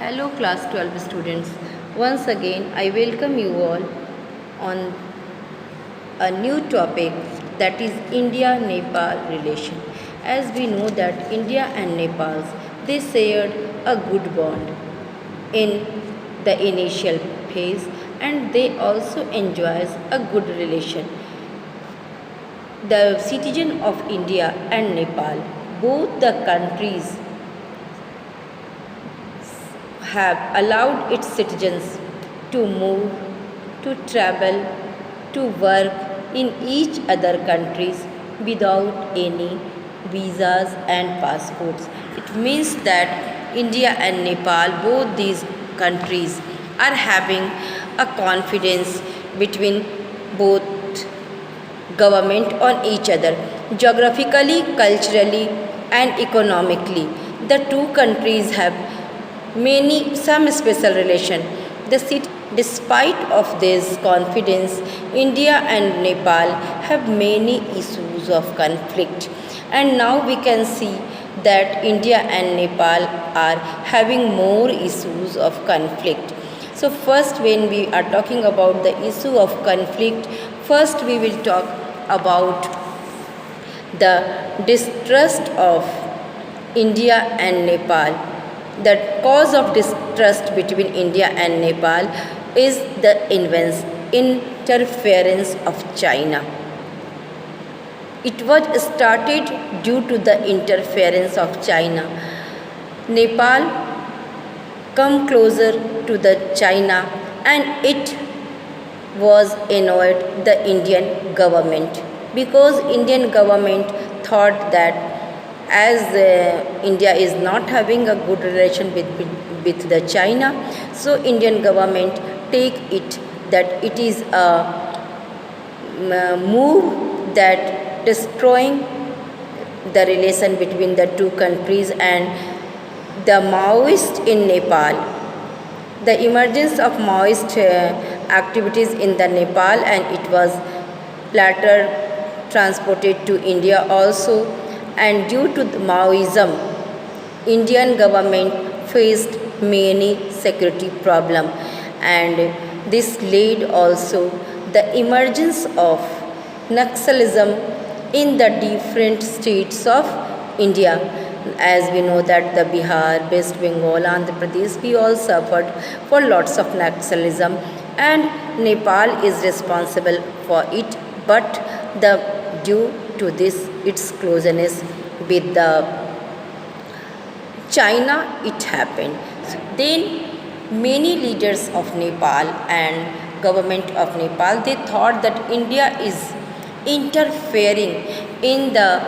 Hello class 12 students. Once again I welcome you all on a new topic, that is India Nepal relation. As we know that India and Nepal, they shared a good bond in the initial phase, and they also enjoys a good relation. The citizen of India and Nepal, both the countries have allowed its citizens to move, to travel, to work in each other countries without any visas and passports. It means that India and Nepal, both these countries, are having a confidence between both government on each other, geographically, culturally, and economically. The two countries have some special relation. Despite of this confidence, India and Nepal have many issues of conflict, and now we can see that India and Nepal are having more issues of conflict. So first, when we are talking about the issue of conflict, first we will talk about the distrust of India and Nepal. The cause of distrust between India and Nepal is the interference of China. It was started due to the interference of China. Nepal come closer to the China, and it was annoyed the Indian government, because Indian government thought that as India is not having a good relation with the China, so Indian government take it that it is a move that destroying the relation between the two countries. And the Maoist in Nepal, the emergence of Maoist activities in the Nepal, and it was later transported to India also. And due to the Maoism, Indian government faced many security problems, and this led also the emergence of Naxalism in the different states of India. As we know that the Bihar, West Bengal, Andhra Pradesh, we all suffered for lots of Naxalism, and Nepal is responsible for it. But due to this, its closeness with the China, it happened. Then many leaders of Nepal and government of Nepal, they thought that India is interfering in the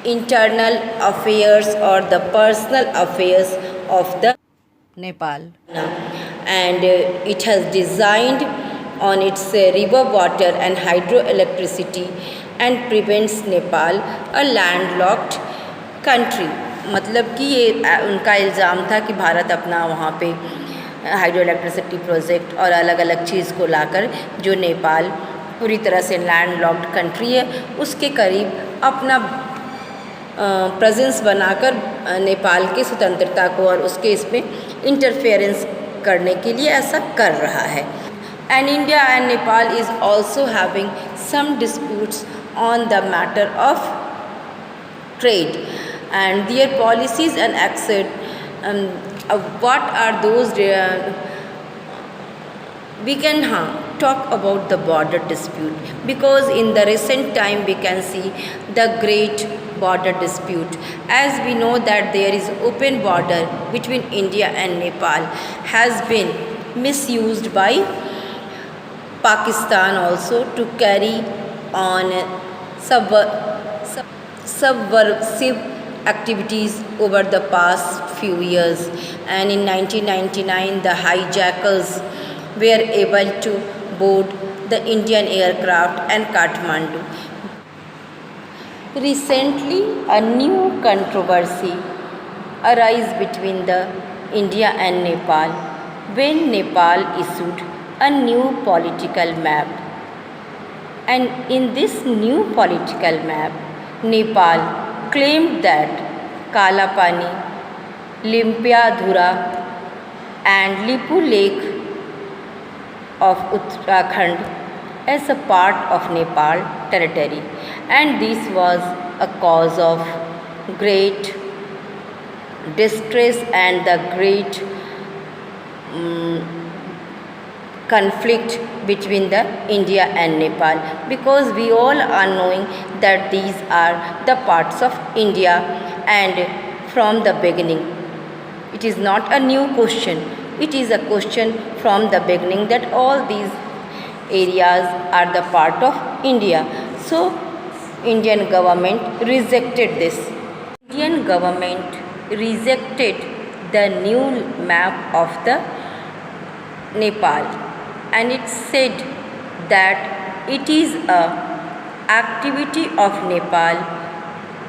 internal affairs or the personal affairs of the Nepal, and it has designed on its river water and hydroelectricity, and prevents Nepal a landlocked country. मतलब कि ये उनका इल्ज़ाम था कि भारत अपना वहाँ पे हाइड्रो इलेक्ट्रिसिटी प्रोजेक्ट और अलग अलग चीज़ को लाकर, जो नेपाल पूरी तरह से लैंड लॉक्ड कंट्री है, उसके करीब अपना प्रेजेंस बनाकर नेपाल की स्वतंत्रता को और उसके इसमें इंटरफेरेंस करने के लिए ऐसा कर रहा है. And India and Nepal is also having some disputes on the matter of trade, and their policies and acts. What are those? We can talk about the border dispute, because in the recent time we can see the great border dispute. As we know that there is open border between India and Nepal has been misused by Pakistan also to carry on subversive activities over the past few years. And in 1999, the hijackers were able to board the Indian aircraft and Kathmandu. Recently, a new controversy arose between the India and Nepal when Nepal issued a new political map. And in this new political map, Nepal claimed that Kala Pani, Limpia Dhura, and Lipu Lake of Uttarakhand as a part of Nepal territory, and this was a cause of great distress and the great conflict between the India and Nepal, because we all are knowing that these are the parts of India, and from the beginning it is not a new question, it is a question from the beginning that all these areas are the part of India. So Indian government rejected this. Indian government rejected the new map of the Nepal, and it said that it is a activity of Nepal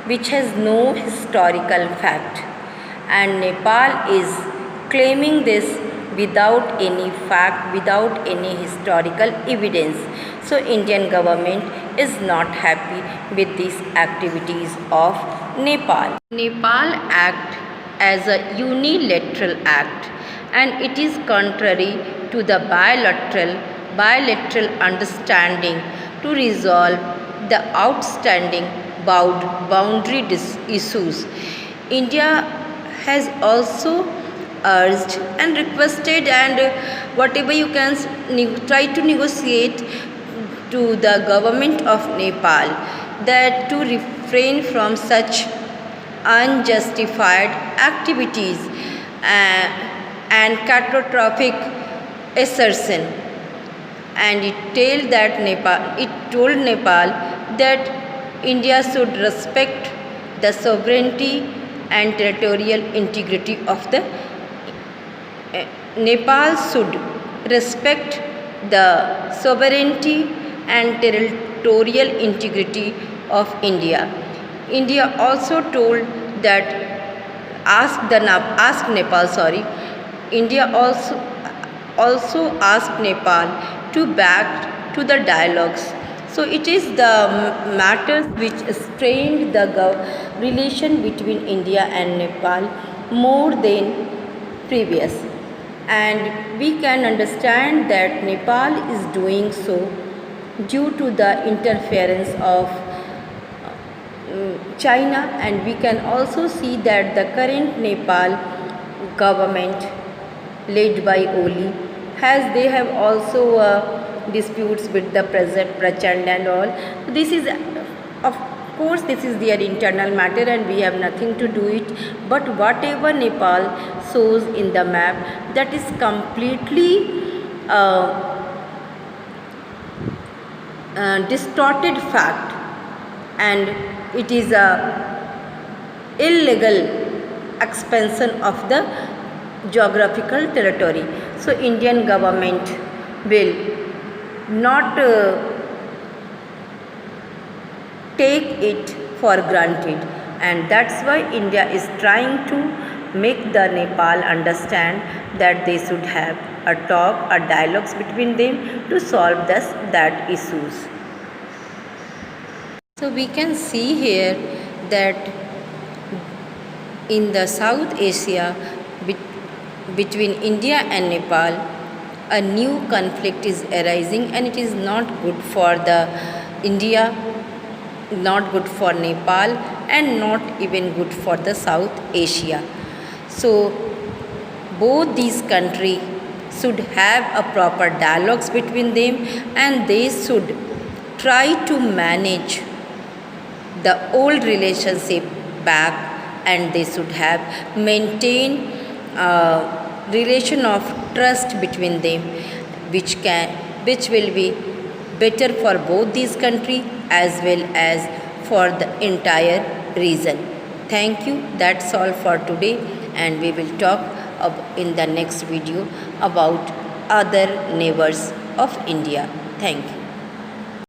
which has no historical fact, and Nepal is claiming this without any fact, without any historical evidence. So Indian government is not happy with these activities of Nepal. Nepal act as a unilateral act, and it is contrary to the bilateral understanding to resolve the outstanding boundary issues. India has also urged and requested, and whatever you can try to negotiate to the government of Nepal, that to refrain from such unjustified activities and catastrophic assertion, and it told Nepal that India should respect the sovereignty and territorial integrity of the Nepal should respect the sovereignty and territorial integrity of India. India also told that India also asked Nepal to back to the dialogues. So it is the matters which strained the relation between India and Nepal more than previous, and we can understand that Nepal is doing so due to the interference of China, and we can also see that the current Nepal government led by Oli they have also disputes with the President Prachand and all. This is, of course, this is their internal matter and we have nothing to do it, but whatever Nepal shows in the map, that is completely distorted fact, and it is a illegal expansion of the geographical territory. So Indian government will not take it for granted, and that's why India is trying to make the Nepal understand that they should have a talk, a dialogues between them to solve that issues. So we can see here that in the South Asia between India and Nepal, a new conflict is arising, and it is not good for the India, not good for Nepal, and not even good for the South Asia. So both these countries should have a proper dialogues between them, and they should try to manage the old relationship back, and they should have maintain relation of trust between them, which will be better for both these countries as well as for the entire region. Thank you. That's all for today, and we will talk in the next video about other neighbors of India. Thank you.